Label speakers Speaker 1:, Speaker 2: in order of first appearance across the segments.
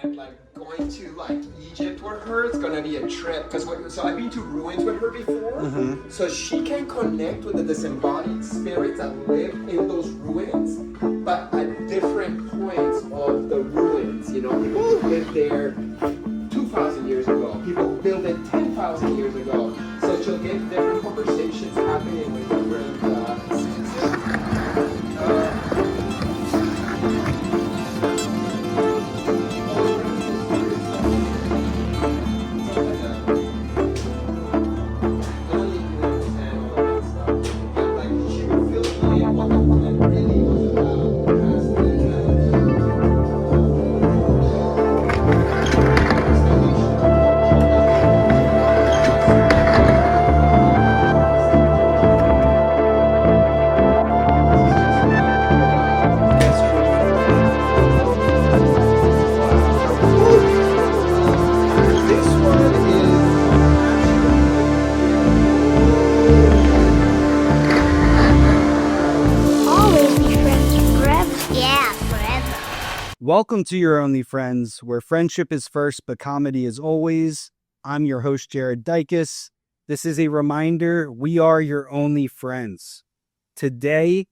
Speaker 1: And like going to like Egypt with her, it's gonna be a trip. So I've been to ruins with her before. So she can connect with the disembodied spirits that live in those ruins, but at different points of the ruins. You know, people who lived there 2,000 years ago, people who built it 10,000 years ago. So she'll get different conversations happening with different
Speaker 2: Welcome to Your Only Friends, where friendship is first, but comedy is always. I'm your host, Jared Dykas. This is a reminder, we are your only friends. Today,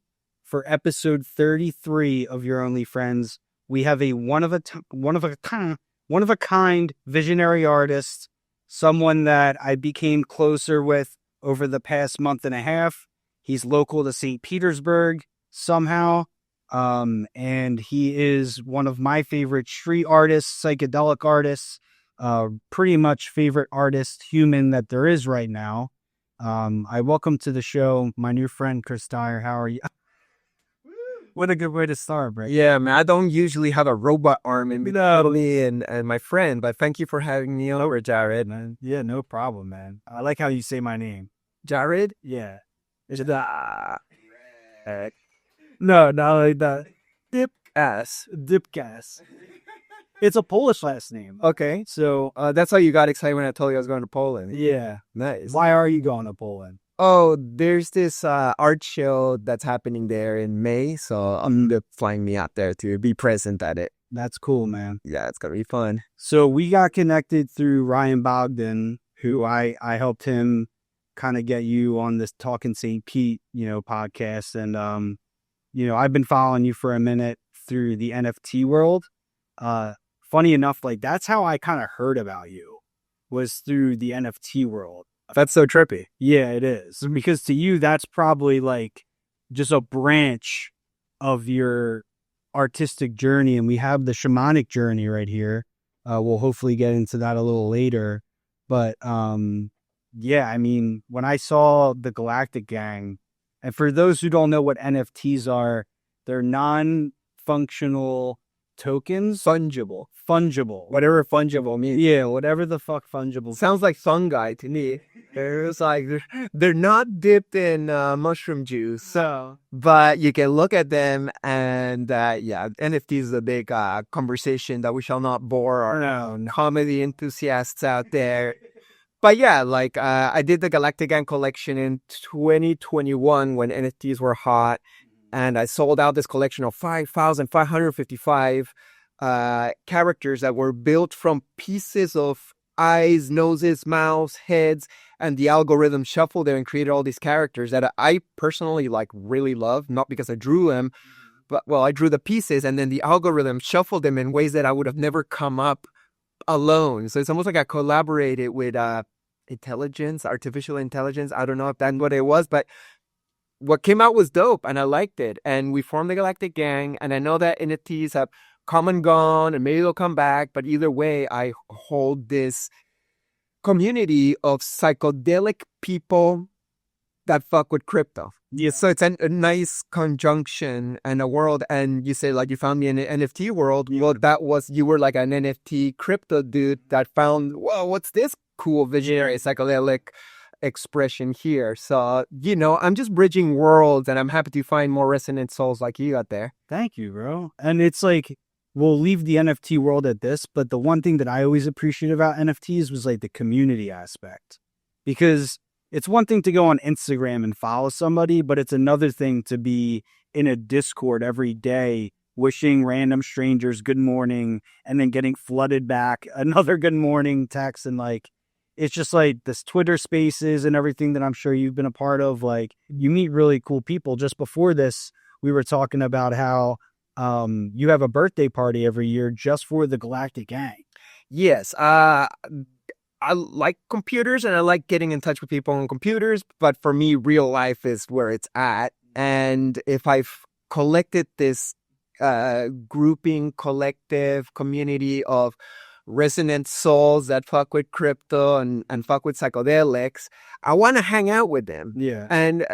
Speaker 2: for episode 33 of Your Only Friends, we have a one of a kind visionary artist, someone that I became closer with over the past month and a half. He's local to St. Petersburg somehow. And he is one of my favorite street artists, psychedelic artists, pretty much favorite artist human that there is right now. I welcome to the show my new friend, Chris Dyer. How are you? What a good way to start, bro.
Speaker 3: Yeah, man, I don't usually have a robot arm in between me and my friend, but thank you for having me over, Jared.
Speaker 2: Man. Yeah, no problem, man. I like how you say my name.
Speaker 3: Jared?
Speaker 2: Yeah.
Speaker 3: No, not like that.
Speaker 2: Dykas. It's a Polish last name.
Speaker 3: Okay, so that's how you got excited when I told you I was going to Poland.
Speaker 2: Yeah.
Speaker 3: Nice.
Speaker 2: Why are you going to Poland?
Speaker 3: Oh, there's this art show that's happening there in May, so I'm flying me out there to be present at it.
Speaker 2: That's cool, man.
Speaker 3: Yeah, it's going to be fun.
Speaker 2: So we got connected through Ryan Bogdan, who I helped him kind of get you on this Talking St. Pete, podcast. And, I've been following you for a minute through the NFT world. Funny enough, like that's how I kind of heard about you, was through the NFT world.
Speaker 3: That's so trippy.
Speaker 2: Yeah, it is. Because to you, that's probably like just a branch of your artistic journey. And we have the shamanic journey right here. We'll hopefully get into that a little later. But yeah, I mean, when I saw the Galactic Gang, and for those who don't know what NFTs are, they're non-functional tokens.
Speaker 3: Fungible.
Speaker 2: Whatever fungible means. Yeah, whatever the fuck fungible.
Speaker 3: Sounds like fungi to me. It's like they're not dipped in mushroom juice. So, but you can look at them and NFT is a big conversation that we shall not bore our comedy enthusiasts out there. But yeah, like I did the Galactic Gang collection in 2021 when NFTs were hot, and I sold out this collection of 5,555 characters that were built from pieces of eyes, noses, mouths, heads, and the algorithm shuffled them and created all these characters that I personally like really love, not because I drew them, but I drew the pieces and then the algorithm shuffled them in ways that I would have never come up alone. So it's almost like I collaborated with artificial intelligence. I don't know if that's what it was, but what came out was dope and I liked it. And we formed the Galactic Gang, and I know that NFTs have come and gone and maybe they'll come back, but either way, I hold this community of psychedelic people that fuck with crypto.
Speaker 2: Yeah.
Speaker 3: So it's a nice conjunction and a world. And you say, like, you found me in the NFT world. Well, you were like an NFT crypto dude that found, whoa, what's this cool visionary psychedelic expression here? So, I'm just bridging worlds, and I'm happy to find more resonant souls like you out there.
Speaker 2: Thank you, bro. And it's like, we'll leave the NFT world at this, but the one thing that I always appreciated about NFTs was like the community aspect. Because it's one thing to go on Instagram and follow somebody, but it's another thing to be in a Discord every day wishing random strangers good morning and then getting flooded back another good morning text. And like, it's just like this Twitter spaces and everything that I'm sure you've been a part of. Like, you meet really cool people. Just before this, we were talking about how you have a birthday party every year just for the Galactic Gang.
Speaker 3: Yes. I like computers and I like getting in touch with people on computers, but for me, real life is where it's at. And if I've collected this grouping, collective community of resonant souls that fuck with crypto and fuck with psychedelics, I want to hang out with them.
Speaker 2: Yeah.
Speaker 3: And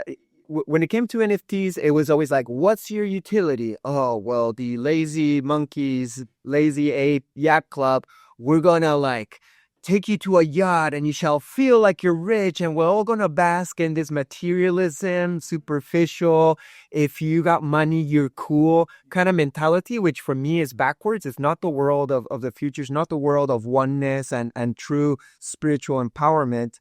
Speaker 3: when it came to NFTs, it was always like, what's your utility? Oh, well, the lazy monkeys, lazy ape, Yap Club, we're gonna like take you to a yacht and you shall feel like you're rich and we're all gonna bask in this materialism, superficial, if you got money, you're cool kind of mentality, which for me is backwards. It's not the world of the future. It's not the world of oneness and true spiritual empowerment.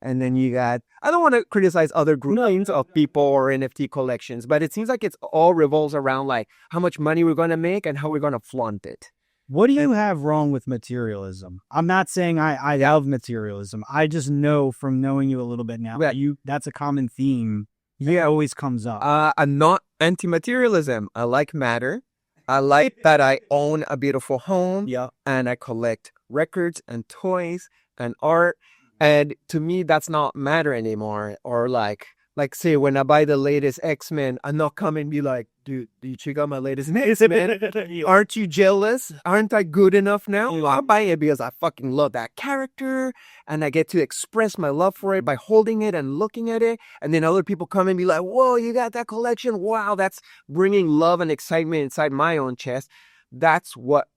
Speaker 3: And then you got, I don't want to criticize other groups of people or NFT collections, but it seems like it's all revolves around like how much money we're going to make and how we're going to flaunt it.
Speaker 2: What do you have wrong with materialism? I'm not saying I have materialism. I just know from knowing you a little bit now, that's a common theme. Yeah, always comes up.
Speaker 3: I'm not anti-materialism. I like matter. I like that I own a beautiful home.
Speaker 2: Yeah.
Speaker 3: And I collect records and toys and art. And to me, that's not matter anymore. Or like say when I buy the latest X-Men, I'm not coming and be like, dude, do you check out my latest X-Men? Aren't you jealous? Aren't I good enough now? I buy it because I fucking love that character and I get to express my love for it by holding it and looking at it. And then other people come and be like, whoa, you got that collection? Wow, that's bringing love and excitement inside my own chest. That's what...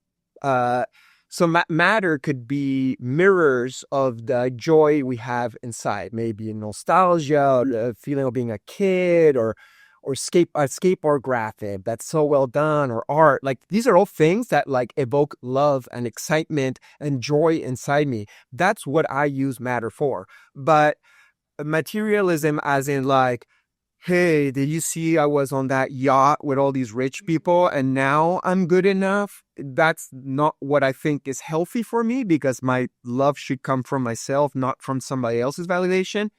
Speaker 3: So matter could be mirrors of the joy we have inside, maybe nostalgia, or the feeling of being a kid, or skateboard graphic that's so well done, or art. Like these are all things that like evoke love and excitement and joy inside me. That's what I use matter for. But materialism, as in like, hey, did you see I was on that yacht with all these rich people and now I'm good enough? That's not what I think is healthy for me, because my love should come from myself, not from somebody else's validation.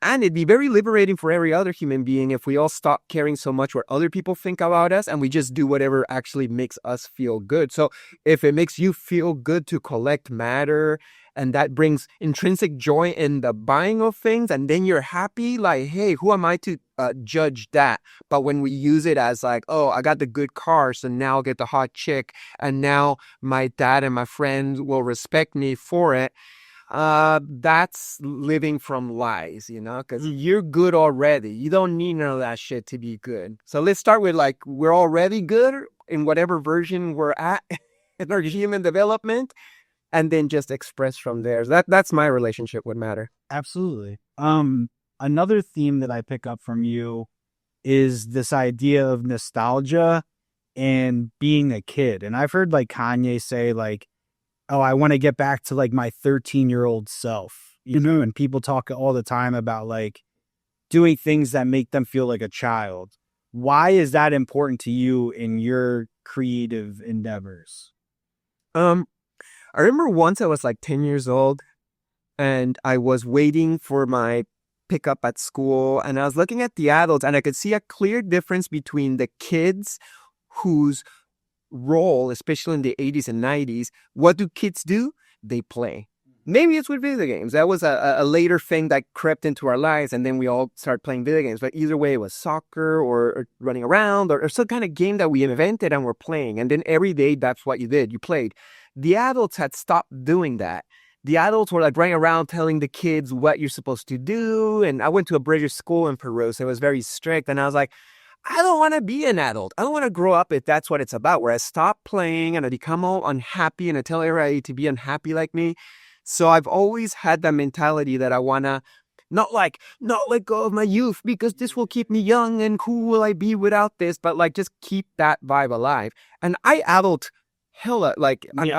Speaker 3: And it'd be very liberating for every other human being if we all stop caring so much what other people think about us and we just do whatever actually makes us feel good. So if it makes you feel good to collect matter and that brings intrinsic joy in the buying of things, and then you're happy, like, hey, who am I to judge that? But when we use it as like, oh, I got the good car, so now I'll get the hot chick, and now my dad and my friends will respect me for it. That's living from lies, because you're good already. You don't need none of that shit to be good. So let's start with like, we're already good in whatever version we're at in our human development, and then just express from there. That's my relationship with matter.
Speaker 2: Absolutely. Another theme that I pick up from you is this idea of nostalgia and being a kid. And I've heard like Kanye say like, oh, I want to get back to like my 13-year-old self, and people talk all the time about like doing things that make them feel like a child. Why is that important to you in your creative endeavors?
Speaker 3: I remember once I was like 10 years old and I was waiting for my pickup at school and I was looking at the adults and I could see a clear difference between the kids whose role, especially in the 80s and 90s, what do kids do? They play. Maybe it's with video games. That was a later thing that crept into our lives, and then we all started playing video games. But either way, it was soccer or running around or some kind of game that we invented and we're playing. And then every day, that's what you did. You played. The adults had stopped doing that. The adults were like running around telling the kids what you're supposed to do. And I went to a British school in Peru, so it was very strict. And I was like, I don't want to be an adult. I don't want to grow up if that's what it's about, where I stop playing and I become all unhappy and I tell everybody to be unhappy like me. So I've always had that mentality that I want to not let go of my youth because this will keep me young and who will I be without this? But like just keep that vibe alive. And I adult hella,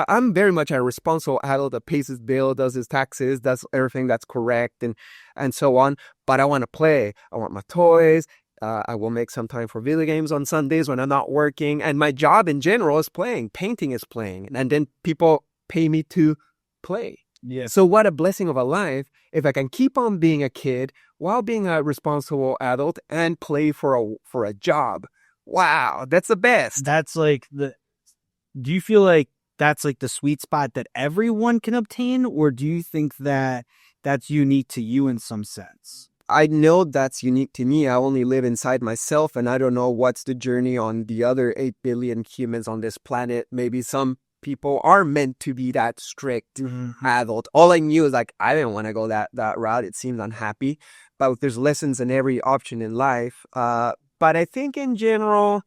Speaker 3: I'm very much a responsible adult that pays his bill, does his taxes, does everything that's correct and so on. But I want to play. I want my toys. I will make some time for video games on Sundays when I'm not working. And my job in general is playing. Painting is playing. And then people pay me to play.
Speaker 2: Yeah.
Speaker 3: So what a blessing of a life if I can keep on being a kid while being a responsible adult and play for a job. Wow, that's the best.
Speaker 2: That's like do you feel like that's like the sweet spot that everyone can obtain, or do you think that that's unique to you in some sense?
Speaker 3: I know that's unique to me. I only live inside myself, and I don't know what's the journey on the other 8 billion humans on this planet. Maybe some people are meant to be that strict adult. All I knew is like, I didn't want to go that route. It seemed unhappy, but there's lessons in every option in life. But I think in general,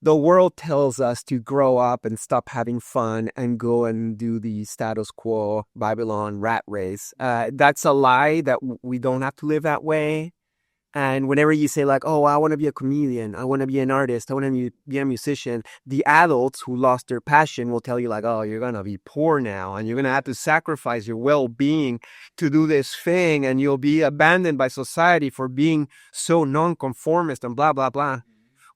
Speaker 3: the world tells us to grow up and stop having fun and go and do the status quo Babylon rat race. That's a lie that we don't have to live that way. And whenever you say like, oh, I want to be a comedian, I want to be an artist, I want to be a musician, the adults who lost their passion will tell you like, oh, you're going to be poor now and you're going to have to sacrifice your well-being to do this thing and you'll be abandoned by society for being so nonconformist and blah, blah, blah.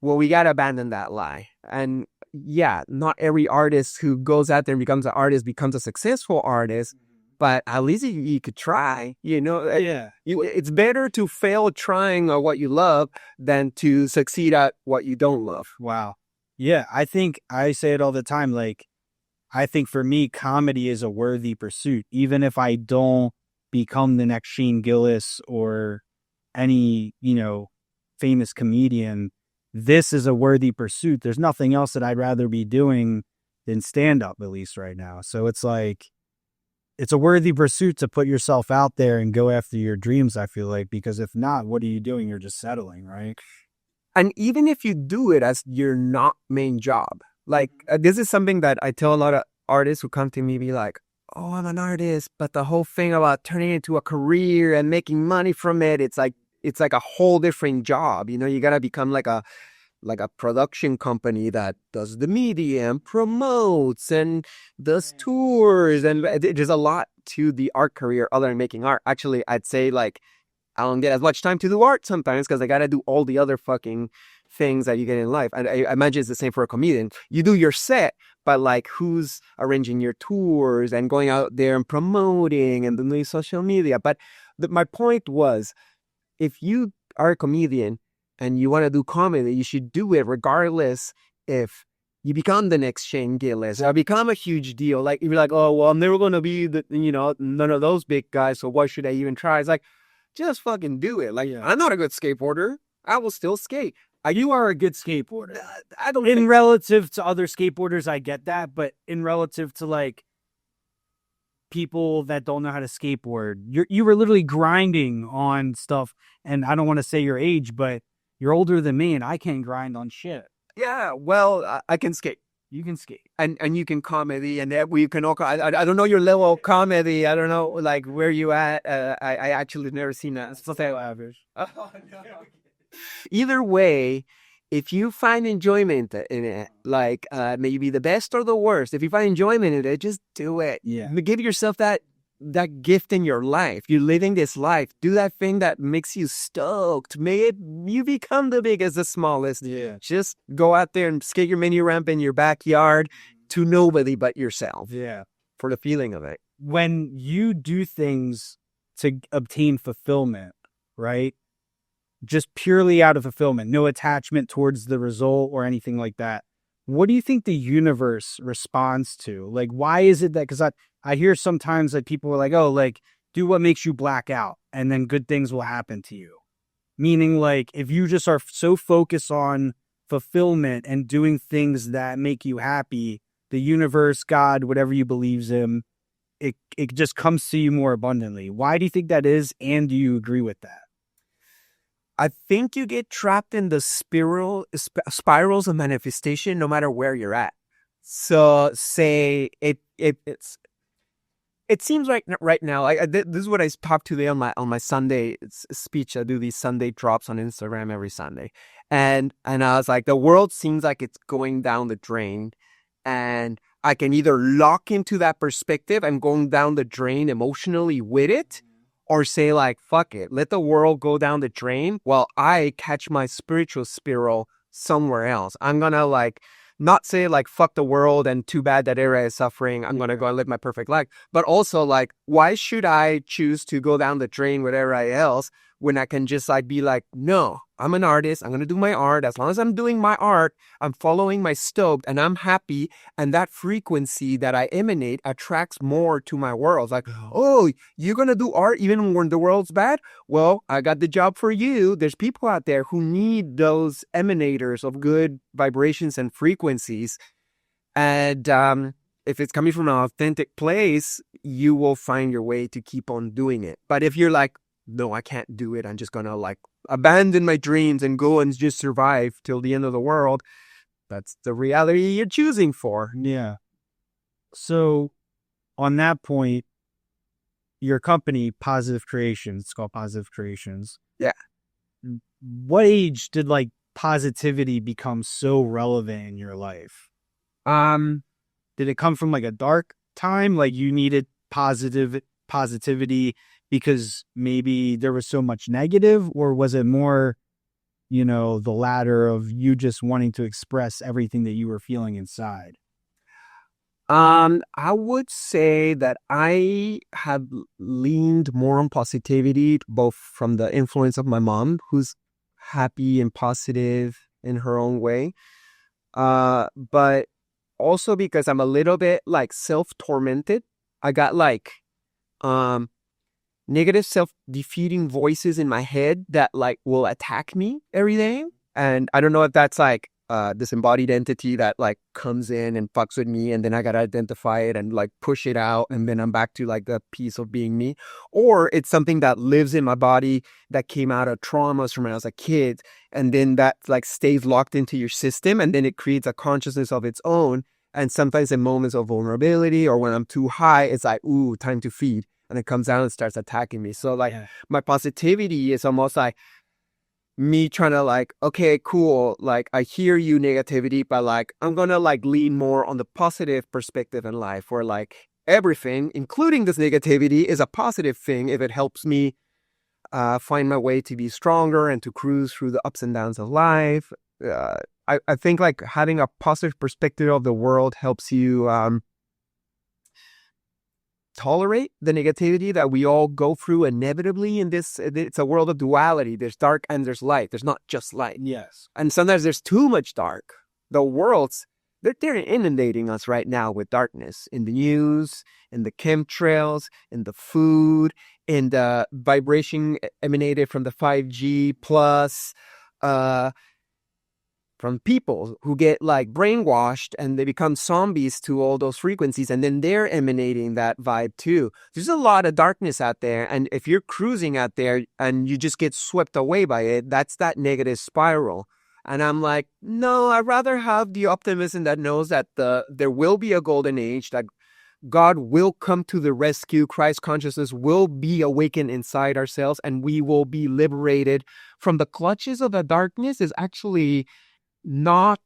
Speaker 3: Well, we got to abandon that lie. And yeah, not every artist who goes out there and becomes an artist becomes a successful artist, but at least you could try, you know.
Speaker 2: Yeah.
Speaker 3: It's better to fail trying what you love than to succeed at what you don't love.
Speaker 2: Wow. Yeah, I think I say it all the time. Like, I think for me, comedy is a worthy pursuit. Even if I don't become the next Shane Gillis or any, famous comedian, this is a worthy pursuit. There's nothing else that I'd rather be doing than stand up, at least right now. So it's like, it's a worthy pursuit to put yourself out there and go after your dreams, I feel like, because if not, what are you doing? You're just settling, right?
Speaker 3: And even if you do it as your not main job, like this is something that I tell a lot of artists who come to me, be like, oh, I'm an artist, but the whole thing about turning it into a career and making money from it, it's like a whole different job. You got to become like a production company that does the media and promotes and does tours. And there's a lot to the art career other than making art. Actually, I'd say like, I don't get as much time to do art sometimes because I got to do all the other fucking things that you get in life. And I imagine it's the same for a comedian. You do your set, but like who's arranging your tours and going out there and promoting and doing social media. But my point was, if you are a comedian and you want to do comedy, you should do it regardless if you become the next Shane Gillis or become a huge deal. Like, you're like, oh, well, I'm never going to be none of those big guys, so why should I even try? It's like, just fucking do it. Like, I'm not a good skateboarder. I will still skate.
Speaker 2: You are a good skateboarder.
Speaker 3: I don't
Speaker 2: in relative to other skateboarders, I get that, but in relative to like people that don't know how to skateboard, you were literally grinding on stuff. And I don't want to say your age, but you're older than me, and I can't grind on shit.
Speaker 3: Yeah, well, I can skate.
Speaker 2: You can skate,
Speaker 3: and you can comedy, and we can all. I don't know your level of comedy. I don't know like where you at. I actually never seen that.
Speaker 2: It's not that average.
Speaker 3: Oh, no. Either way, if you find enjoyment in it, like maybe the best or the worst, if you find enjoyment in it, just do it.
Speaker 2: Yeah,
Speaker 3: give yourself that gift in your life. You're living this life. Do that thing that makes you stoked. May you become the biggest, the smallest.
Speaker 2: Yeah.
Speaker 3: Just go out there and skate your mini ramp in your backyard to nobody but yourself.
Speaker 2: Yeah.
Speaker 3: For the feeling of it.
Speaker 2: When you do things to obtain fulfillment, right? Just purely out of fulfillment, no attachment towards the result or anything like that. What do you think the universe responds to? Like, why is it that, because I hear sometimes that people are like, oh, like, do what makes you black out and then good things will happen to you. Meaning, like, if you just are so focused on fulfillment and doing things that make you happy, the universe, God, whatever you believe in, it just comes to you more abundantly. Why do you think that is? And do you agree with that?
Speaker 3: I think you get trapped in the spirals of manifestation no matter where you're at. So say it seems like right now, this is what I talk today on my Sunday speech. I do these Sunday drops on Instagram every Sunday. And I was like, the world seems like it's going down the drain, and I can either lock into that perspective and going down the drain emotionally with it, or say like, fuck it, let the world go down the drain while I catch my spiritual spiral somewhere else. I'm gonna like not say like fuck the world and too bad that area is suffering. I'm gonna go and live my perfect life. But also like, why should I choose to go down the drain with everybody else when I can just like be like, no, I'm an artist. I'm gonna do my art. As long as I'm doing my art, I'm following my stoked and I'm happy. And that frequency that I emanate attracts more to my world. Like, oh, you're gonna do art even when the world's bad? Well, I got the job for you. There's people out there who need those emanators of good vibrations and frequencies. And if it's coming from an authentic place, you will find your way to keep on doing it. But if you're like, no, I can't do it, I'm just gonna like abandon my dreams and go and just survive till the end of the world, that's the reality you're choosing for.
Speaker 2: Yeah. So on that point, your company, Positive Creations, it's called Positive Creations.
Speaker 3: Yeah.
Speaker 2: What age did like positivity become so relevant in your life? Did it come from like a dark time? Like you needed positivity because maybe there was so much negative, or was it more, the latter of you just wanting to express everything that you were feeling inside?
Speaker 3: I would say that I have leaned more on positivity, both from the influence of my mom, who's happy and positive in her own way. But also because I'm a little bit like self-tormented. I got like, negative self-defeating voices in my head that like will attack me every day. And I don't know if that's like this embodied entity that like comes in and fucks with me, and then I gotta identify it and like push it out, and then I'm back to like the piece of being me. Or it's something that lives in my body that came out of traumas from when I was a kid, and then that like stays locked into your system, and then it creates a consciousness of its own. And sometimes in moments of vulnerability or when I'm too high, it's like, ooh, time to feed. And it comes down and starts attacking me. So like my positivity is almost like me trying to like, okay, cool. Like I hear you negativity, but like, I'm going to like lean more on the positive perspective in life, where like everything, including this negativity, is a positive thing if it helps me find my way to be stronger and to cruise through the ups and downs of life. I think like having a positive perspective of the world helps you tolerate the negativity that we all go through inevitably in this. It's a world of duality. There's dark and there's light. There's not just light.
Speaker 2: Yes.
Speaker 3: And sometimes there's too much dark. The world's, they're inundating us right now with darkness in the news, in the chemtrails, in the food, in the vibration emanated from the 5G plus, from people who get like brainwashed and they become zombies to all those frequencies, and then they're emanating that vibe too. There's a lot of darkness out there, and if you're cruising out there and you just get swept away by it, that's that negative spiral. And I'm like, no, I'd rather have the optimism that knows that there will be a golden age, that God will come to the rescue, Christ consciousness will be awakened inside ourselves, and we will be liberated from the clutches of the darkness. Is actually not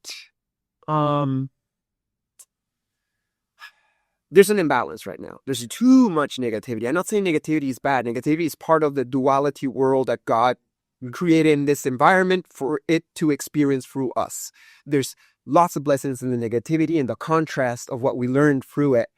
Speaker 3: there's an imbalance right now. There's too much negativity. I'm not saying negativity is bad. Negativity is part of the duality world that God created in this environment for it to experience through us. There's lots of blessings in the negativity and the contrast of what we learned through it.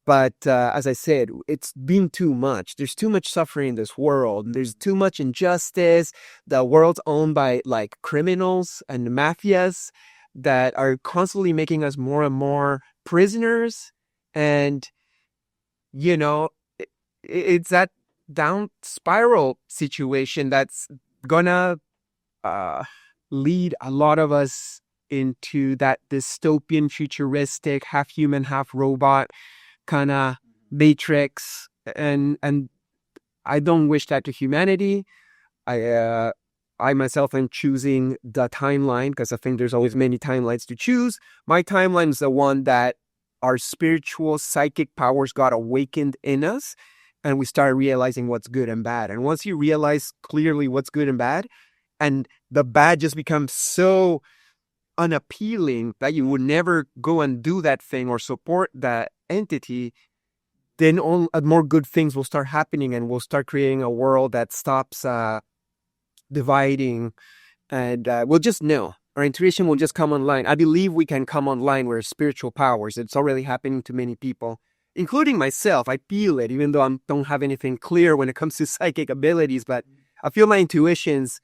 Speaker 3: But as I said, it's been too much. There's too much suffering in this world. There's too much injustice. The world's owned by like criminals and mafias that are constantly making us more and more prisoners. And, it's that down spiral situation that's gonna lead a lot of us into that dystopian, futuristic, half human, half robot kind of matrix, and I don't wish that to humanity. I myself am choosing the timeline because I think there's always many timelines to choose. My timeline is the one that our spiritual psychic powers got awakened in us, and we started realizing what's good and bad. And once you realize clearly what's good and bad, and the bad just becomes so unappealing that you would never go and do that thing or support that entity, then more good things will start happening, and we'll start creating a world that stops dividing, and we'll just know. Our intuition will just come online. I believe we can come online with spiritual powers. It's already happening to many people, including myself. I feel it, even though I don't have anything clear when it comes to psychic abilities, but I feel my intuition's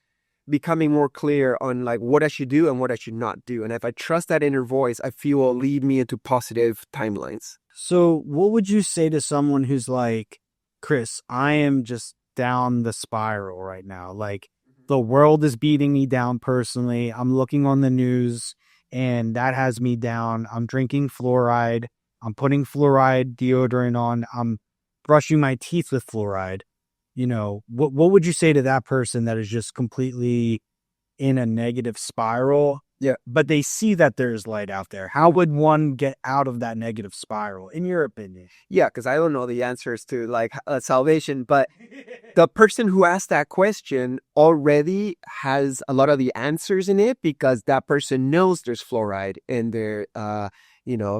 Speaker 3: becoming more clear on like what I should do and what I should not do. And if I trust that inner voice, I feel will lead me into positive timelines.
Speaker 2: So what would you say to someone who's like, Chris, I am just down the spiral right now. Like the world is beating me down personally. I'm looking on the news and that has me down. I'm drinking fluoride. I'm putting fluoride deodorant on. I'm brushing my teeth with fluoride. You know, what would you say to that person that is just completely in a negative spiral?
Speaker 3: Yeah.
Speaker 2: But they see that there's light out there. How would one get out of that negative spiral, in your opinion?
Speaker 3: Yeah, because I don't know the answers to like salvation, but the person who asked that question already has a lot of the answers in it, because that person knows there's fluoride in their,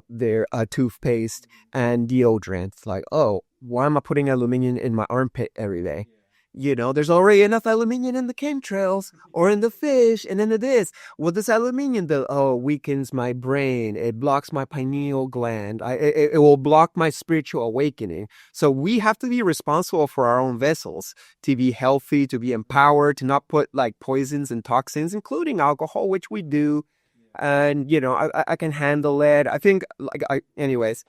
Speaker 3: their toothpaste and deodorant. Like, oh, why am I putting aluminum in my armpit every day? You know, there's already enough aluminum in the chemtrails or in the fish and in the this. What does aluminum do? Oh, weakens my brain. It blocks my pineal gland. It will block my spiritual awakening. So we have to be responsible for our own vessels to be healthy, to be empowered, to not put like poisons and toxins, including alcohol, which we do. And, you know, I can handle it. I think anyways.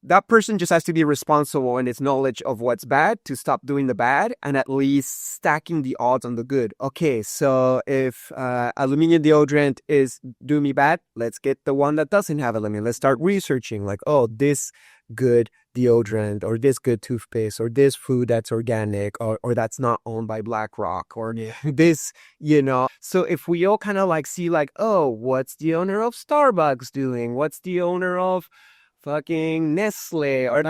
Speaker 3: That person just has to be responsible in its knowledge of what's bad to stop doing the bad and at least stacking the odds on the good. Okay, so if aluminum deodorant is doing me bad, let's get the one that doesn't have aluminum. Let's start researching like, oh, this good deodorant or this good toothpaste or this food that's organic or that's not owned by BlackRock or this, you know. So if we all kind of like see like, oh, what's the owner of Starbucks doing? What's the owner of fucking Nestle or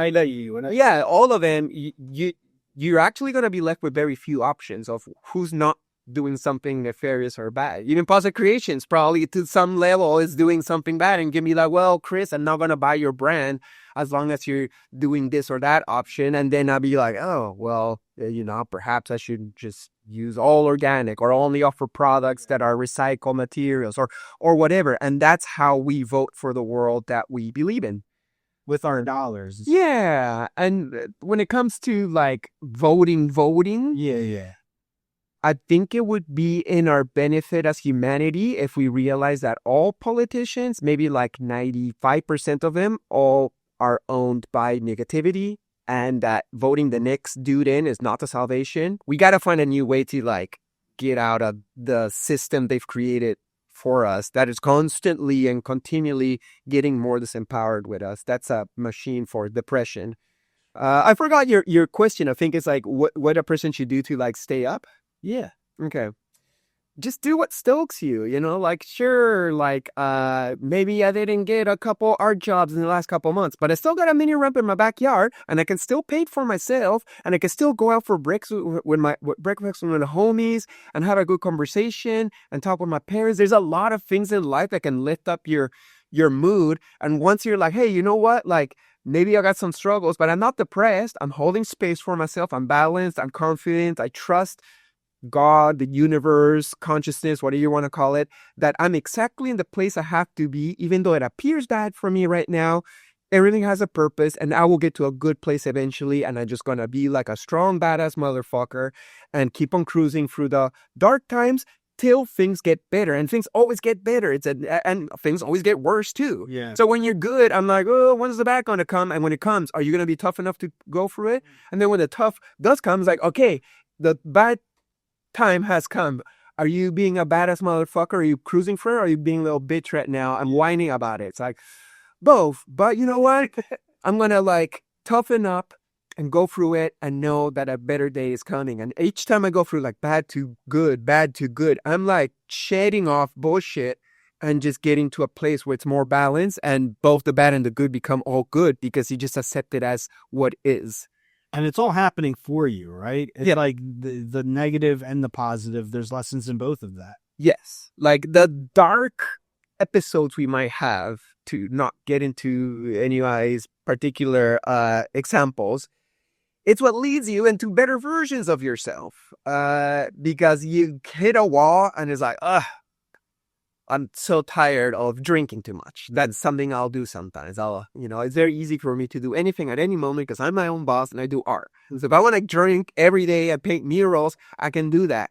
Speaker 3: yeah, all of them, you're actually going to be left with very few options of who's not doing something nefarious or bad. Even Positive Creations probably to some level is doing something bad and give me like, well, Chris, I'm not going to buy your brand as long as you're doing this or that option. And then I'll be like, oh, well, you know, perhaps I should just use all organic or only offer products that are recycled materials or whatever. And that's how we vote for the world that we believe in.
Speaker 2: With our dollars.
Speaker 3: Yeah. And when it comes to like voting,
Speaker 2: yeah,
Speaker 3: I think it would be in our benefit as humanity if we realize that all politicians, maybe like 95% of them, all are owned by negativity, and that voting the next dude in is not the salvation. We got to find a new way to like get out of the system they've created for us that is constantly and continually getting more disempowered with us. That's a machine for depression. I forgot your question. I think it's like what a person should do to like stay up.
Speaker 2: Yeah.
Speaker 3: Okay. Just do what stokes you, you know, like, sure, like, maybe I didn't get a couple art jobs in the last couple months, but I still got a mini ramp in my backyard and I can still pay for myself and I can still go out for breakfast with the homies and have a good conversation and talk with my parents. There's a lot of things in life that can lift up your mood. And once you're like, hey, you know what? Like, maybe I got some struggles, but I'm not depressed. I'm holding space for myself. I'm balanced. I'm confident. I trust God, the universe, consciousness, whatever you want to call it, that I'm exactly in the place I have to be, even though it appears bad for me right now. Everything has a purpose and I will get to a good place eventually. And I'm just going to be like a strong, badass motherfucker and keep on cruising through the dark times till things get better. And things always get better. And things always get worse too.
Speaker 2: Yeah.
Speaker 3: So when you're good, I'm like, oh, when's the bad going to come? And when it comes, are you going to be tough enough to go through it? And then when the tough does come, it's like, okay, the bad time has come. Are you being a badass motherfucker? Are you cruising for it? Or are you being a little bitch right now and whining about it? It's like both. But you know what? I'm going to like toughen up and go through it and know that a better day is coming. And each time I go through like bad to good, I'm like shedding off bullshit and just getting to a place where it's more balanced and both the bad and the good become all good because you just accept it as what is.
Speaker 2: And it's all happening for you, right? It's like the negative and the positive. There's lessons in both of that.
Speaker 3: Yes. Like the dark episodes we might have to not get into anybody's particular examples, it's what leads you into better versions of yourself. Because you hit a wall and it's like, ugh, I'm so tired of drinking too much. That's something I'll do sometimes. It's very easy for me to do anything at any moment because I'm my own boss and I do art. So if I want to drink every day and paint murals, I can do that.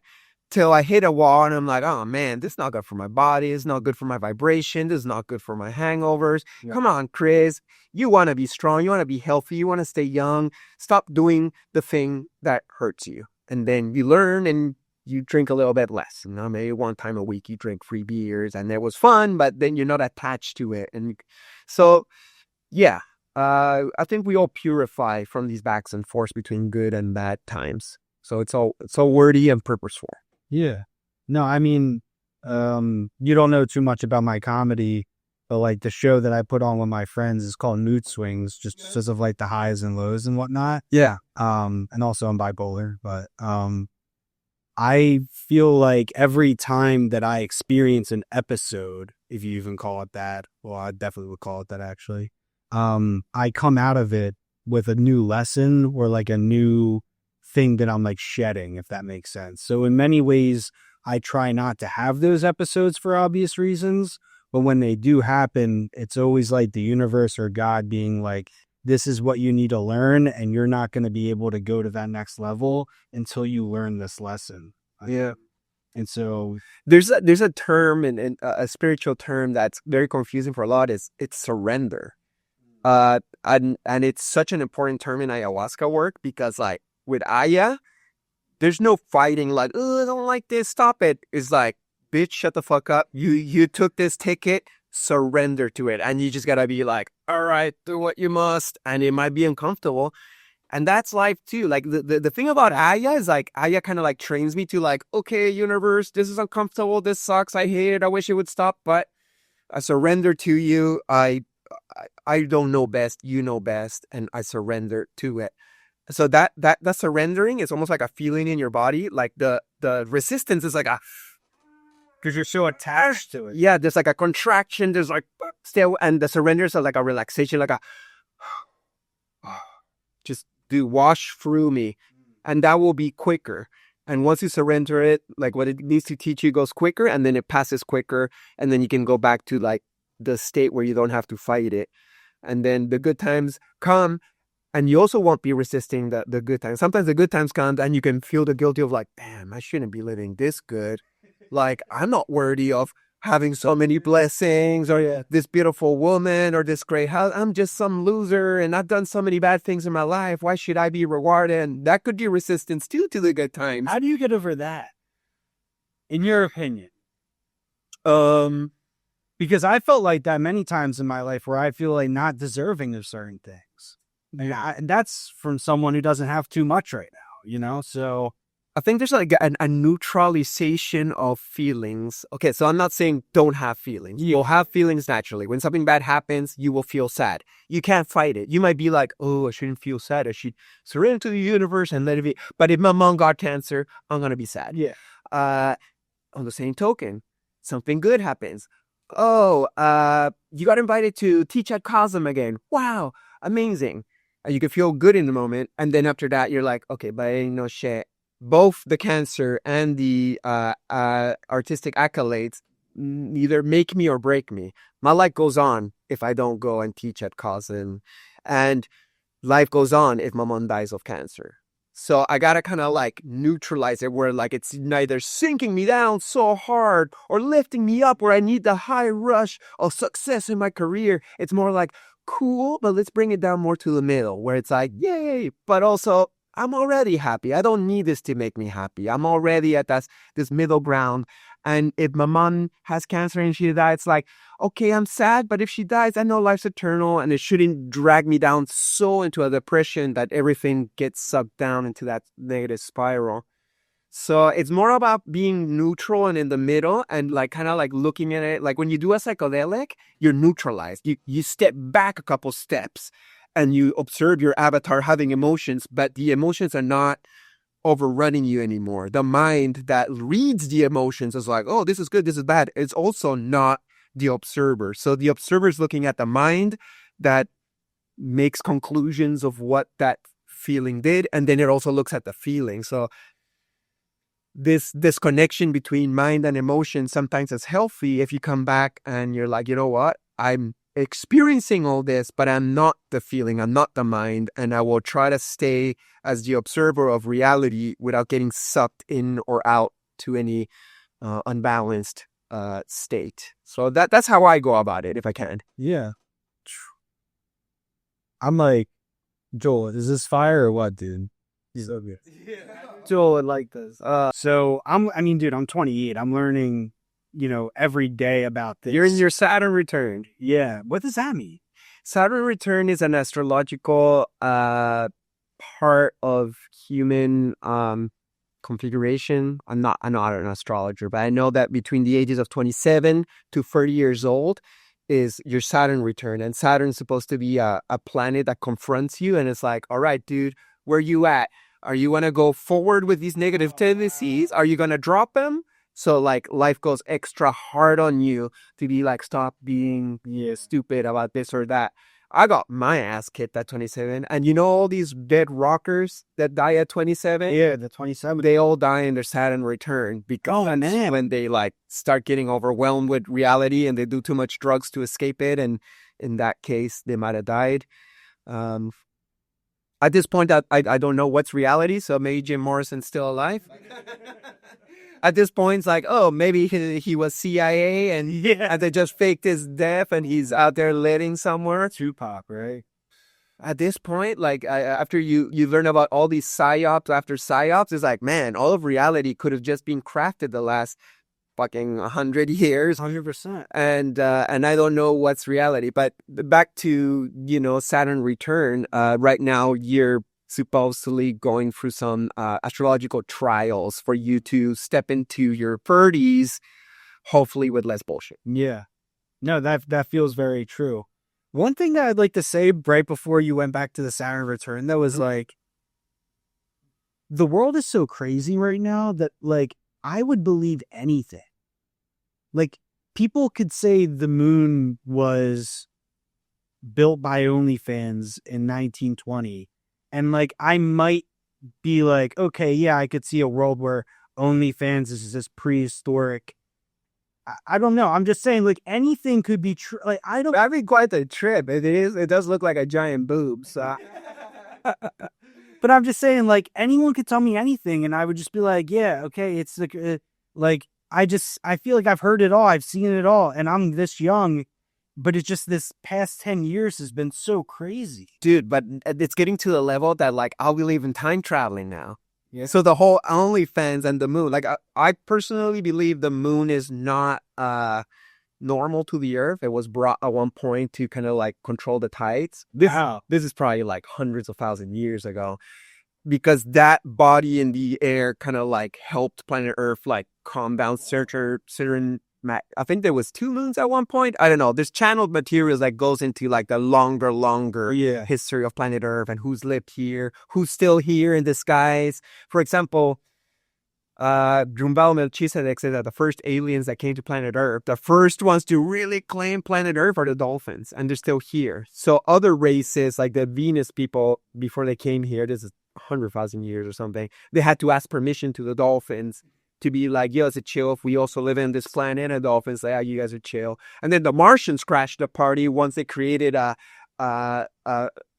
Speaker 3: Till I hit a wall and I'm like, oh man, this is not good for my body. It's not good for my vibration. This is not good for my hangovers. Yeah. Come on, Chris. You want to be strong. You want to be healthy. You want to stay young. Stop doing the thing that hurts you. And then you learn and you drink a little bit less. Maybe one time a week you drink 3 beers and it was fun, but then you're not attached to it. And so, yeah, I think we all purify from these backs and forths between good and bad times. So it's all wordy and purposeful.
Speaker 2: Yeah. No, I mean, you don't know too much about my comedy, but like the show that I put on with my friends is called Mood Swings, just because of like the highs and lows and whatnot.
Speaker 3: Yeah.
Speaker 2: And also I'm bipolar, but I feel like every time that I experience an episode, if you even call it that, well, I definitely would call it that actually, I come out of it with a new lesson or like a new thing that I'm like shedding, if that makes sense. So in many ways, I try not to have those episodes for obvious reasons, but when they do happen, it's always like the universe or God being like, this is what you need to learn, and you're not going to be able to go to that next level until you learn this lesson.
Speaker 3: Yeah.
Speaker 2: And so
Speaker 3: there's a term and a spiritual term that's very confusing for a lot. It's surrender. And it's such an important term in ayahuasca work because like with Aya, there's no fighting like, oh, I don't like this, stop it. It's like, bitch, shut the fuck up. You took this ticket, surrender to it. And you just gotta be like, all right, do what you must. And it might be uncomfortable. And that's life too. Like the thing about Aya is like, Aya kind of like trains me to like, okay, universe, this is uncomfortable. This sucks. I hate it. I wish it would stop, but I surrender to you. I don't know best. You know best. And I surrender to it. So that surrendering is almost like a feeling in your body. Like the resistance is like a,
Speaker 2: because you're so attached to it.
Speaker 3: Yeah, there's like a contraction. There's like still, and the surrenders are like a relaxation, like a just do wash through me, and that will be quicker. And once you surrender it, like what it needs to teach you goes quicker, and then it passes quicker, and then you can go back to like the state where you don't have to fight it, and then the good times come. And you also won't be resisting the good times. Sometimes the good times come and you can feel the guilty of like, damn, I shouldn't be living this good. Like, I'm not worthy of having so many blessings or this beautiful woman or this great house. I'm just some loser and I've done so many bad things in my life. Why should I be rewarded? And that could be resistance too to the good times.
Speaker 2: How do you get over that? In your opinion? Because I felt like that many times in my life where I feel like not deserving of certain things. And that's from someone who doesn't have too much right now, so
Speaker 3: I think there's like a neutralization of feelings. Okay, so I'm not saying don't have feelings. You'll have feelings naturally. When something bad happens, you will feel sad. You can't fight it. You might be like, oh, I shouldn't feel sad. I should surrender to the universe and let it be. But if my mom got cancer, I'm going to be sad.
Speaker 2: Yeah.
Speaker 3: On the same token, something good happens. Oh, you got invited to teach at Cosm again. Wow, amazing. You can feel good in the moment. And then after that, you're like, okay, but ain't no shit. Both the cancer and the artistic accolades either make me or break me. My life goes on if I don't go and teach at Cosm. And life goes on if my mom dies of cancer. So I gotta kind of like neutralize it where like it's neither sinking me down so hard or lifting me up where I need the high rush of success in my career. It's more like, cool, but let's bring it down more to the middle where it's like, yay, but also I'm already happy. I don't need this to make me happy. I'm already at this middle ground. And if my mom has cancer and she dies, it's like, okay, I'm sad, but if she dies, I know life's eternal and it shouldn't drag me down so into a depression that everything gets sucked down into that negative spiral. So it's more about being neutral and in the middle and like kind of like looking at it. Like when you do a psychedelic, you're neutralized. You step back a couple steps and you observe your avatar having emotions, but the emotions are not overrunning you anymore. The mind that reads the emotions is like, oh, this is good, this is bad. It's also not the observer. So the observer is looking at the mind that makes conclusions of what that feeling did, and then it also looks at the feeling. So this connection between mind and emotion sometimes is healthy if you come back and you're like, you know what, I'm experiencing all this, but I'm not the feeling, I'm not the mind, and I will try to stay as the observer of reality without getting sucked in or out to any unbalanced state. So that's how I go about it if I can.
Speaker 2: Yeah. I'm like, Joel, is this fire or what, dude? He's so good. Joel would like this. Dude, I'm 28. I'm learning, every day about this.
Speaker 3: You're in your Saturn return.
Speaker 2: Yeah. What does that mean?
Speaker 3: Saturn return is an astrological part of human configuration. I'm not an astrologer, but I know that between the ages of 27 to 30 years old is your Saturn return. And Saturn's supposed to be a planet that confronts you. And it's like, all right, dude, where you at? Are you going to go forward with these negative tendencies? Are you going to drop them? So like life goes extra hard on you to be like, stop being stupid about this or that. I got my ass kicked at 27. And all these dead rockers that die at 27?
Speaker 2: Yeah, the 27.
Speaker 3: They all die in their Saturn return because when they like start getting overwhelmed with reality and they do too much drugs to escape it. And in that case, they might have died. At this point, I don't know what's reality. So maybe Jim Morrison's still alive. At this point, it's like, oh, maybe he was CIA and they just faked his death and he's out there living somewhere.
Speaker 2: Tupac, right?
Speaker 3: At this point, like after you learn about all these psyops after psyops, it's like, man, all of reality could have just been crafted the last fucking 100 years.
Speaker 2: 100%.
Speaker 3: And I don't know what's reality. But back to, Saturn return, right now you're supposedly going through some astrological trials for you to step into your 30s, hopefully with less bullshit.
Speaker 2: Yeah. No, that feels very true. One thing that I'd like to say right before you went back to the Saturn return, that was like, the world is so crazy right now that like, I would believe anything. Like, people could say the moon was built by OnlyFans in 1920. And like, I might be like, okay, yeah, I could see a world where OnlyFans is this prehistoric. I don't know. I'm just saying, like, anything could be true. Like,
Speaker 3: That'd be quite the trip. It does look like a giant boob. So.
Speaker 2: But I'm just saying, like, anyone could tell me anything, and I would just be like, yeah, okay, it's like I feel like I've heard it all, I've seen it all, and I'm this young. But it's just this past 10 years has been so crazy.
Speaker 3: Dude, but it's getting to the level that, like, I'll believe in time traveling now. Yeah. So the whole OnlyFans and the moon, like, I personally believe the moon is not normal to the Earth. It was brought at one point to kind of, like, control the tides. This is probably, like, hundreds of thousands of years ago. Because that body in the air kind of, like, helped planet Earth, like, calm down certain I think there was 2 moons at one point. I don't know. There's channeled materials that goes into like the longer history of planet Earth and who's lived here, who's still here in the skies. For example, Drumbal Melchizedek said that the first aliens that came to planet Earth, the first ones to really claim planet Earth are the dolphins, and they're still here. So other races, like the Venus people, before they came here, this is 100,000 years or something, they had to ask permission to the dolphins to be like, yo, is it chill if we also live in this planet? And the dolphins say, you guys are chill. And then the Martians crashed the party once they created a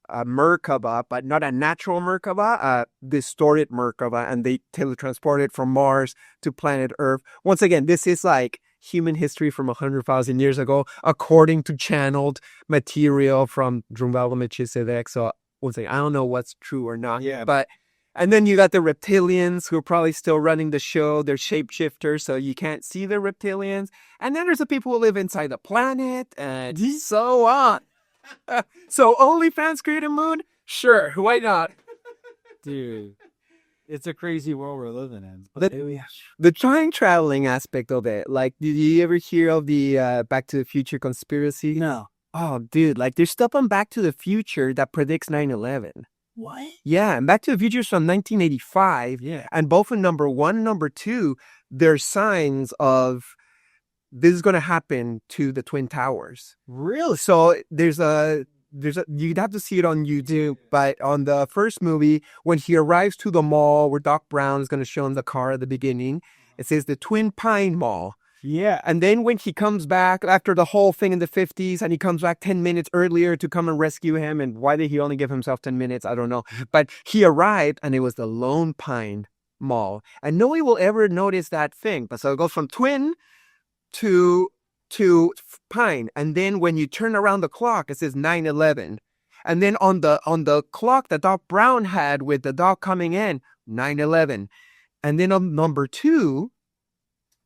Speaker 3: Merkaba, but not a natural Merkaba, a distorted Merkaba, and they teletransported from Mars to planet Earth. Once again, this is like human history from 100,000 years ago, according to channeled material from Drumbal Melchizedek. So once again, I don't know what's true or not.
Speaker 2: Yeah,
Speaker 3: but and then you got the reptilians who are probably still running the show. They're shapeshifters, so you can't see the reptilians. And then there's the people who live inside the planet and so on. So OnlyFans create a moon? Sure, why not?
Speaker 2: Dude, it's a crazy world we're living in.
Speaker 3: The time traveling aspect of it, like, did you ever hear of the Back to the Future conspiracy?
Speaker 2: No.
Speaker 3: Oh, dude, like there's stuff on Back to the Future that predicts 9/11.
Speaker 2: What?
Speaker 3: Yeah, and Back to the Future is from 1985.
Speaker 2: Yeah.
Speaker 3: And both in number 1 and number 2, there's signs of this is going to happen to the Twin Towers.
Speaker 2: Really?
Speaker 3: So you'd have to see it on YouTube, but on the first movie, when he arrives to the mall where Doc Brown is going to show him the car at the beginning, it says the Twin Pine Mall.
Speaker 2: Yeah.
Speaker 3: And then when he comes back after the whole thing in the 50s and he comes back 10 minutes earlier to come and rescue him, and why did he only give himself 10 minutes? I don't know. But he arrived and it was the Lone Pine Mall. And nobody will ever notice that thing. But so it goes from Twin to Pine, and then when you turn around the clock, it says 9/11, and then on the clock that Doc Brown had with the dog coming in, 9/11, and then on number 2,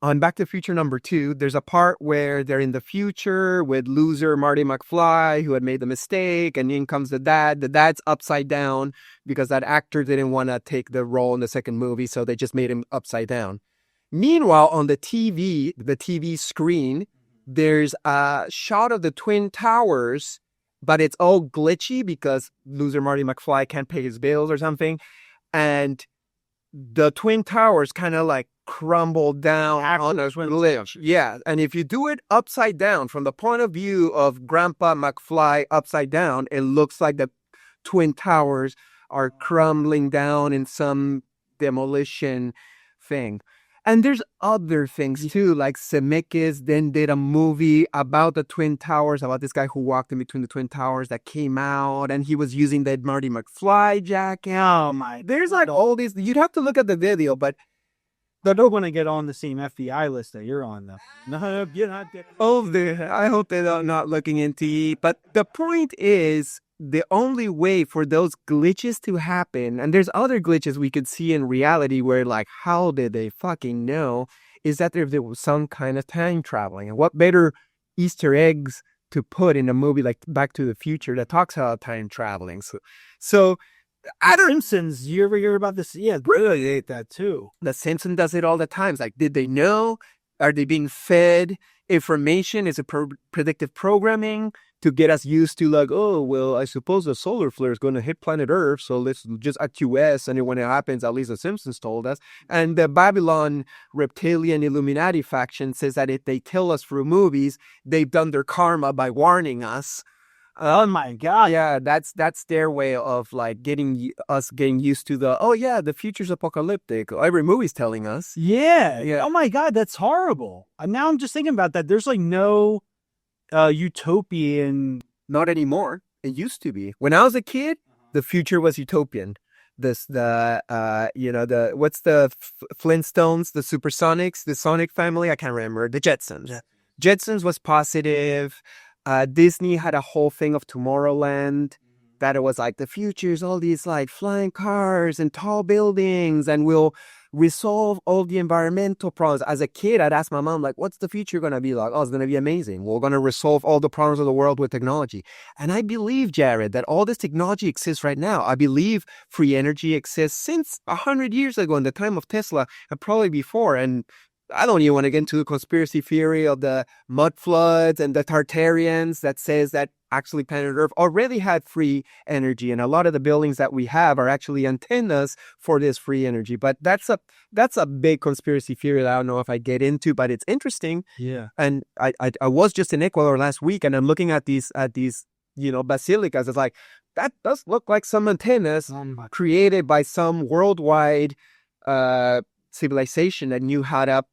Speaker 3: on Back to the Future number 2, there's a part where they're in the future with loser Marty McFly who had made the mistake, and in comes the dad. The dad's upside down because that actor didn't want to take the role in the second movie, so they just made him upside down. Meanwhile, on the TV screen, there's a shot of the Twin Towers, but it's all glitchy because loser Marty McFly can't pay his bills or something. And the Twin Towers kind of like crumble down on a glitch. Yeah. And if you do it upside down, from the point of view of Grandpa McFly upside down, it looks like the Twin Towers are crumbling down in some demolition thing. And there's other things too, like Zemeckis then did a movie about the Twin Towers, about this guy who walked in between the Twin Towers that came out, and he was using that Marty McFly jacket.
Speaker 2: Oh my!
Speaker 3: There's like all these. You'd have to look at the video, but
Speaker 2: They're not going to get on the same FBI list that you're on, though. No, you're not.
Speaker 3: I hope they're not looking into it. But the point is, the only way for those glitches to happen, and there's other glitches we could see in reality where, like, how did they fucking know, is that there was some kind of time traveling. And what better Easter eggs to put in a movie like Back to the Future that talks about time traveling? So
Speaker 2: Simpsons, you ever hear about this? Yeah, really hate that too.
Speaker 3: The Simpsons does it all the time. It's like, did they know? Are they being fed information? Is it predictive programming to get us used to, like, oh, well, I suppose the solar flare is going to hit planet Earth, so let's just acquiesce, and when it happens, at least the Simpsons told us. And the Babylon reptilian Illuminati faction says that if they tell us through movies, they've done their karma by warning us.
Speaker 2: Oh my God.
Speaker 3: Yeah, that's their way of like getting used to the future's apocalyptic. Every movie's telling us.
Speaker 2: Yeah. Oh my God, that's horrible. Now I'm just thinking about that. There's like no utopian.
Speaker 3: Not anymore. It used to be. When I was a kid, the future was utopian. What's the Flintstones, the Supersonics, the Sonic family? I can't remember. The Jetsons. Yeah. Jetsons was positive. Disney had a whole thing of Tomorrowland that it was like the future's all these like flying cars and tall buildings, and we'll resolve all the environmental problems. As a kid, I'd ask my mom, like, what's the future going to be like? Oh, it's going to be amazing. We're going to resolve all the problems of the world with technology. And I believe, Jared, that all this technology exists right now. I believe free energy exists since 100 years ago in the time of Tesla and probably before. And I don't even want to get into the conspiracy theory of the mud floods and the Tartarians that says that actually planet Earth already had free energy, and a lot of the buildings that we have are actually antennas for this free energy. But that's a big conspiracy theory that I don't know if I get into, but it's interesting.
Speaker 2: Yeah.
Speaker 3: And I was just in Ecuador last week, and I'm looking at these basilicas. It's like, that does look like some antennas created by some worldwide civilization that knew how to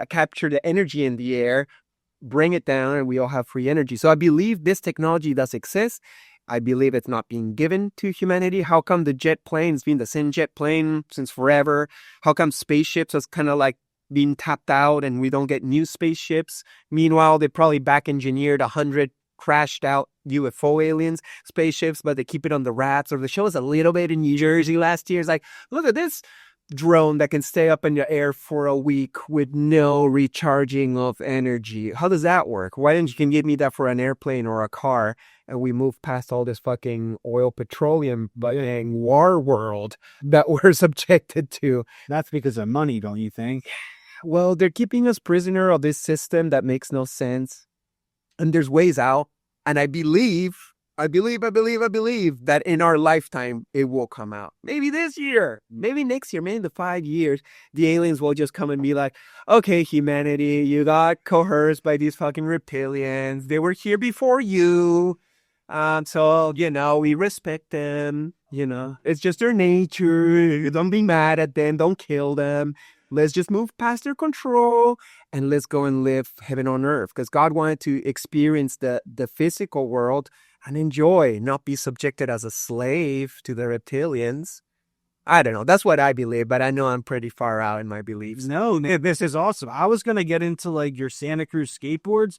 Speaker 3: capture the energy in the air, bring it down, and we all have free energy. So I believe this technology does exist. I believe it's not being given to humanity. How come the jet plane's been the same jet plane since forever? How come spaceships is kind of like being tapped out and we don't get new spaceships? Meanwhile, they probably back engineered 100 crashed out UFO aliens spaceships, but they keep it on the wraps. Or they show us a little bit in New Jersey last year. It's like, look at this drone that can stay up in the air for a week with no recharging of energy. How does that work? Why didn't you give me that for an airplane or a car? And we move past all this fucking oil, petroleum, war world that we're subjected to.
Speaker 2: That's because of money, don't you think?
Speaker 3: Well, they're keeping us prisoner of this system that makes no sense. And there's ways out. And I believe I believe that in our lifetime it will come out. Maybe this year, maybe next year, maybe in the 5 years, the aliens will just come and be like, okay, humanity, you got coerced by these fucking reptilians. They were here before you. So, we respect them. It's just their nature. Don't be mad at them. Don't kill them. Let's just move past their control and let's go and live heaven on earth. Because God wanted to experience the physical world and enjoy, not be subjected as a slave to the reptilians. I don't know. That's what I believe, but I know I'm pretty far out in my beliefs.
Speaker 2: No, this is awesome. I was going to get into like your Santa Cruz skateboards.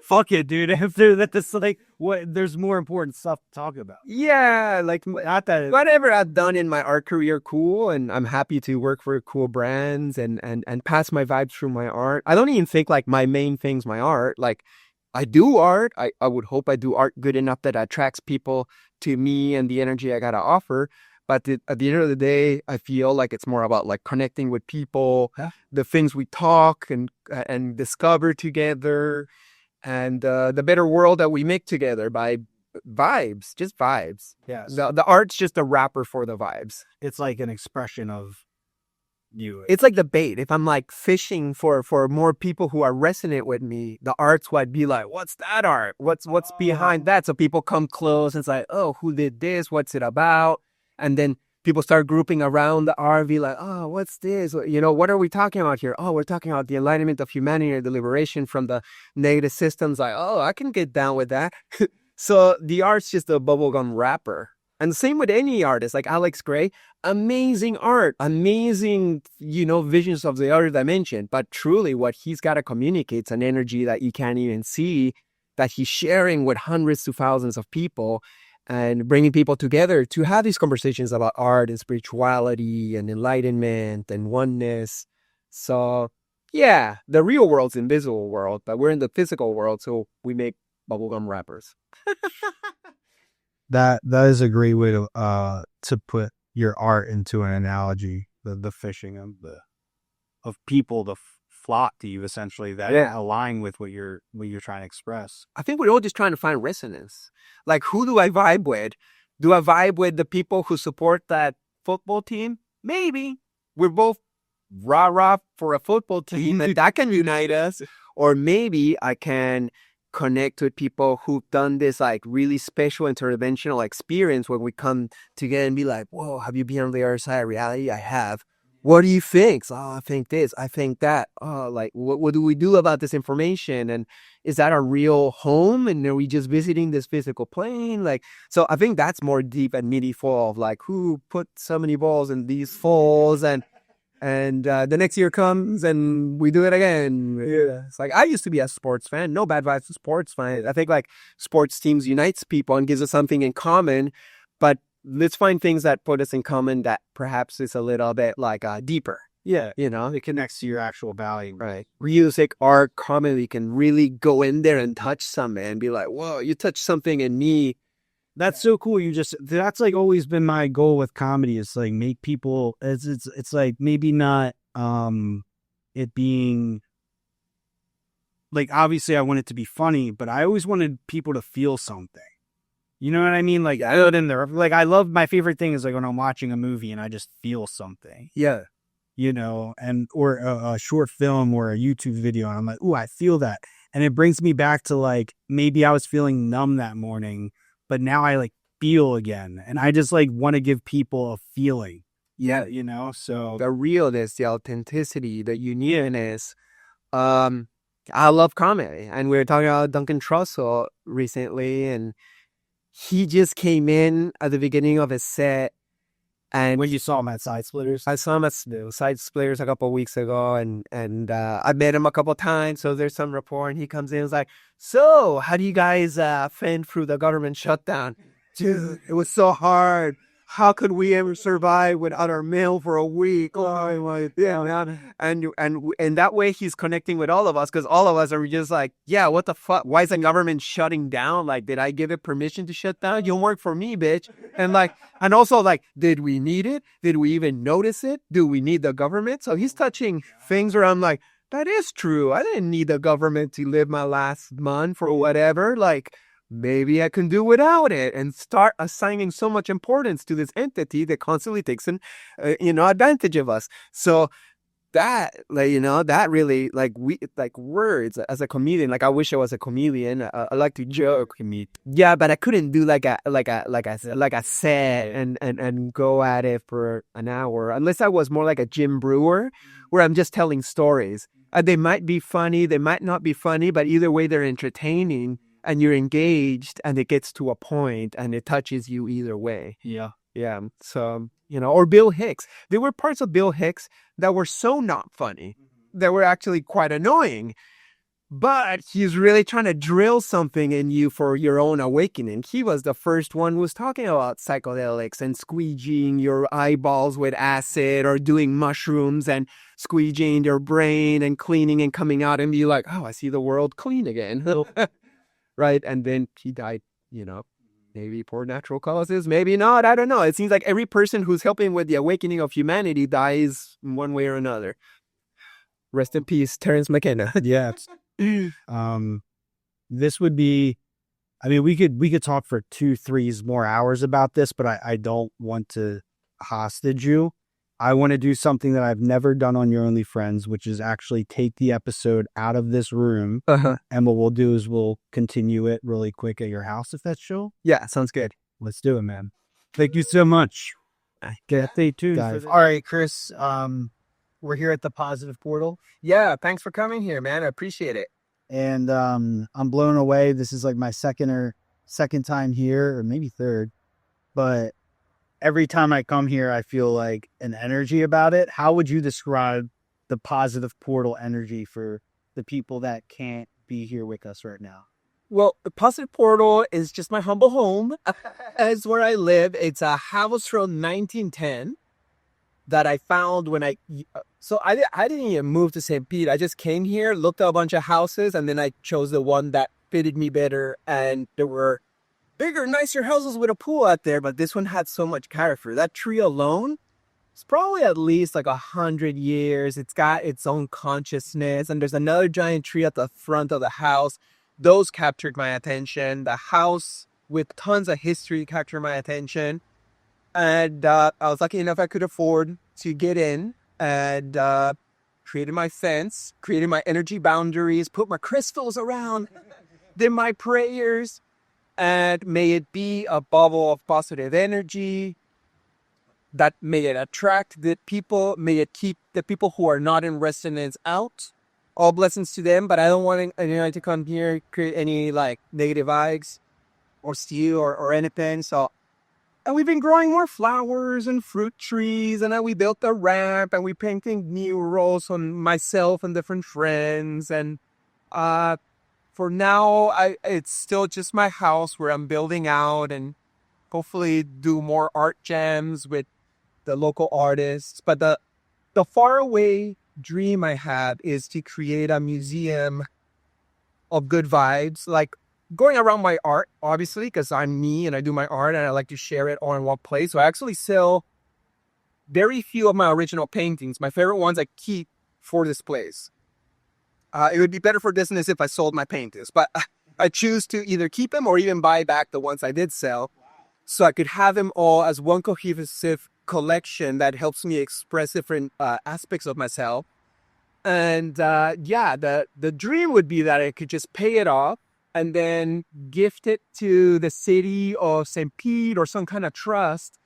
Speaker 2: Fuck it, dude. After that, this like what? There's more important stuff to talk about.
Speaker 3: Yeah, like
Speaker 2: Not that
Speaker 3: whatever I've done in my art career, cool, and I'm happy to work for cool brands and pass my vibes through my art. I don't even think like my main thing's my art. Like I do art. I would hope I do art good enough that attracts people to me and the energy I gotta offer. But at the end of the day, I feel like it's more about like connecting with people, the things we talk and discover together. And the better world that we make together by vibes, just vibes.
Speaker 2: yes,
Speaker 3: The art's just a wrapper for the vibes.
Speaker 2: it's like an expression of you.
Speaker 3: It's like the bait. If I'm like fishing for more people who are resonant with me, the art's what be like, what's that art? What's behind that? So people come close and it's like, oh, who did this? What's it about? And then people start grouping around the RV like, oh, what's this? What are we talking about here? Oh, we're talking about the enlightenment of humanity or the liberation from the negative systems. Like, oh, I can get down with that. So the art's just a bubblegum wrapper. And same with any artist like Alex Gray. Amazing art, amazing, visions of the other dimension. But truly what he's got to communicate is an energy that you can't even see, that he's sharing with hundreds to thousands of people. And bringing people together to have these conversations about art and spirituality and enlightenment and oneness. So, yeah, the real world's invisible world, but we're in the physical world, so we make bubblegum wrappers.
Speaker 2: That is a great way to put your art into an analogy. The fishing of people to flock to you essentially that align with what you're trying to express.
Speaker 3: I think we're all just trying to find resonance. Like, who do I vibe with? Do I vibe with the people who support that football team? Maybe. We're both rah-rah for a football team and that can unite us. Or maybe I can connect with people who've done this like really special interventional experience where we come together and be like, whoa, have you been on the other side of reality? I have. What do you think? Oh, I think this, I think that. Oh, like, what do we do about this information? And is that our real home? And are we just visiting this physical plane? Like, so I think that's more deep and meaningful of like, who put so many balls in these falls and the next year comes and we do it again. Yeah. It's like, I used to be a sports fan. No bad vibes to sports fan. I think like sports teams unites people and gives us something in common, but let's find things that put us in common that perhaps is a little bit like deeper.
Speaker 2: Yeah, it connects to your actual value.
Speaker 3: Right. Music, art, comedy can really go in there and touch something and be like, whoa, you touched something in me.
Speaker 2: That's so cool. That's like always been my goal with comedy is like make people, it's like maybe not it being like, obviously I want it to be funny, but I always wanted people to feel something. You know what I mean? Like, I put in there. Like, I love, my favorite thing is like when I'm watching a movie and I just feel something.
Speaker 3: Yeah.
Speaker 2: Or a short film or a YouTube video. And I'm like, ooh, I feel that. And it brings me back to like, maybe I was feeling numb that morning, but now I like feel again. And I just like want to give people a feeling.
Speaker 3: Yeah.
Speaker 2: So
Speaker 3: the realness, the authenticity, the uniqueness. I love comedy. And we were talking about Duncan Trussell recently, and he just came in at the beginning of his set. And
Speaker 2: when you saw him at Side Splitters?
Speaker 3: I saw him at Side Splitters a couple of weeks ago, and I met him a couple of times, so there's some rapport, and he comes in and is like, so how do you guys fend through the government shutdown? Dude, it was so hard. How could we ever survive without our mail for a week? Oh my, yeah, man. And that way he's connecting with all of us, because all of us are just like, yeah, what the fuck? Why is the government shutting down? Like, did I give it permission to shut down? You don't work for me, bitch. And like, and also like, did we need it? Did we even notice it? Do we need the government? So he's touching things where I'm like, that is true. I didn't need the government to live my last month or whatever. Like, maybe I can do without it, and start assigning so much importance to this entity that constantly takes advantage of us. So that, that really, words as a comedian, I wish I was a comedian. I like to joke. Yeah, but I couldn't do like a set and go at it for an hour, unless I was more like a Jim Brewer, where I'm just telling stories. They might be funny, they might not be funny, but either way they're entertaining, and you're engaged, and it gets to a point, and it touches you either way.
Speaker 2: Yeah.
Speaker 3: Yeah. So, or Bill Hicks. There were parts of Bill Hicks that were so not funny, that were actually quite annoying. But he's really trying to drill something in you for your own awakening. He was the first one who was talking about psychedelics and squeegeeing your eyeballs with acid, or doing mushrooms and squeegeeing your brain and cleaning and coming out and be like, oh, I see the world clean again. Right? And then he died, maybe for natural causes, maybe not. I don't know. It seems like every person who's helping with the awakening of humanity dies in one way or another. Rest in peace, Terrence McKenna.
Speaker 2: Yeah. This would be, I mean, we could talk for 2-3 more hours about this, but I don't want to hostage you. I want to do something that I've never done on Your Only Friends, which is actually take the episode out of this room. And what we'll do is we'll continue it really quick at your house, if that's chill.
Speaker 3: Yeah, sounds good.
Speaker 2: Let's do it, man. Thank you so much. Stay tuned. All right, Chris. We're here at the Positive Portal.
Speaker 3: Yeah, thanks for coming here, man. I appreciate it.
Speaker 2: And I'm blown away. This is like my second time here, or maybe third. But every time I come here, I feel like an energy about it. How would you describe the Positive Portal energy for the people that can't be here with us right now?
Speaker 3: Well, the Positive Portal is just my humble home. It's where I live. It's a house from 1910 that I found when I didn't even move to St. Pete. I just came here, looked at a bunch of houses, and then I chose the one that fitted me better. And there were bigger, nicer houses with a pool out there, but this one had so much character. That tree alone is probably at least like 100 years. It's got its own consciousness, and there's another giant tree at the front of the house. Those captured my attention. The house with tons of history captured my attention. And I was lucky enough I could afford to get in, and created my fence, created my energy boundaries, put my crystals around, did my prayers. And may it be a bubble of positive energy, that may it attract the people, may it keep the people who are not in resonance out. All blessings to them, but I don't want anyone to come here, create any negative vibes or steal or anything. So, and we've been growing more flowers and fruit trees, and then we built a ramp, and we painting murals on myself and different friends. And for now, it's still just my house where I'm building out, and hopefully do more art jams with the local artists. But the faraway dream I have is to create a museum of good vibes, like going around my art, obviously, because I'm me and I do my art and I like to share it all in one place. So I actually sell very few of my original paintings. My favorite ones I keep for displays. It would be better for business if I sold my paintings, but I choose to either keep them or even buy back the ones I did sell, so I could have them all as one cohesive collection that helps me express different aspects of myself. And the dream would be that I could just pay it off and then gift it to the city of St. Pete or some kind of trust,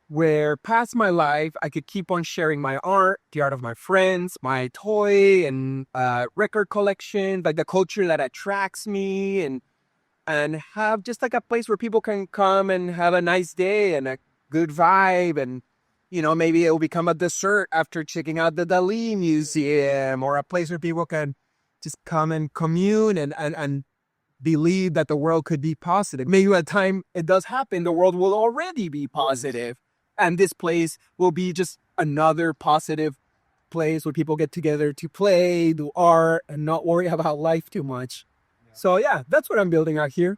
Speaker 3: where past my life, I could keep on sharing my art, the art of my friends, my toy and record collection, like the culture that attracts me, and have just like a place where people can come and have a nice day and a good vibe. And, maybe it will become a dessert after checking out the Dali Museum, or a place where people can just come and commune and believe that the world could be positive. Maybe by the time it does happen, the world will already be positive. And this place will be just another positive place where people get together to play, do art, and not worry about life too much. So yeah, that's what I'm building out here.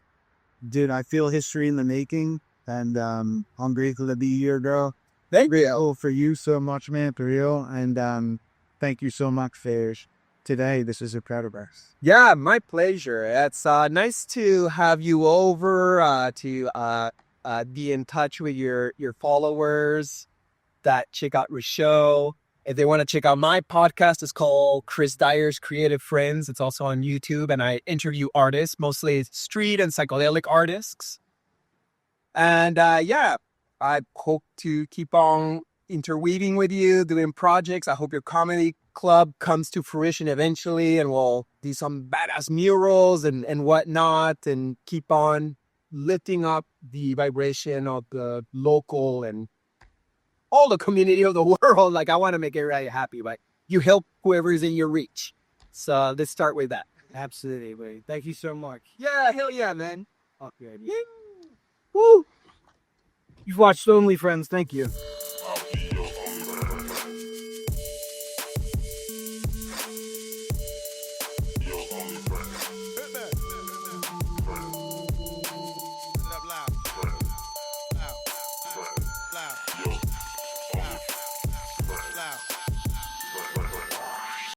Speaker 2: Dude, I feel history in the making, and I'm grateful to be here, bro.
Speaker 3: Thank you.
Speaker 2: Grateful for you so much, man, for real. And thank you so much for today. This is incredible.
Speaker 3: Yeah, my pleasure. It's nice to have you over to be in touch with your followers that check out your show. If they want to check out my podcast, it's called Chris Dyer's Creative Friends. It's also on YouTube, and I interview artists, mostly street and psychedelic artists. And yeah, I hope to keep on interweaving with you, doing projects. I hope your comedy club comes to fruition eventually, and we'll do some badass murals and whatnot, and keep on lifting up the vibration of the local and all the community of the world. Like, I want to make everybody happy, but you help whoever is in your reach. So let's start with that.
Speaker 2: Absolutely, buddy. Thank you so much.
Speaker 3: Yeah, hell yeah, man.
Speaker 2: Okay.
Speaker 3: Yeah. Woo.
Speaker 2: You've watched Lonely Friends. Thank you.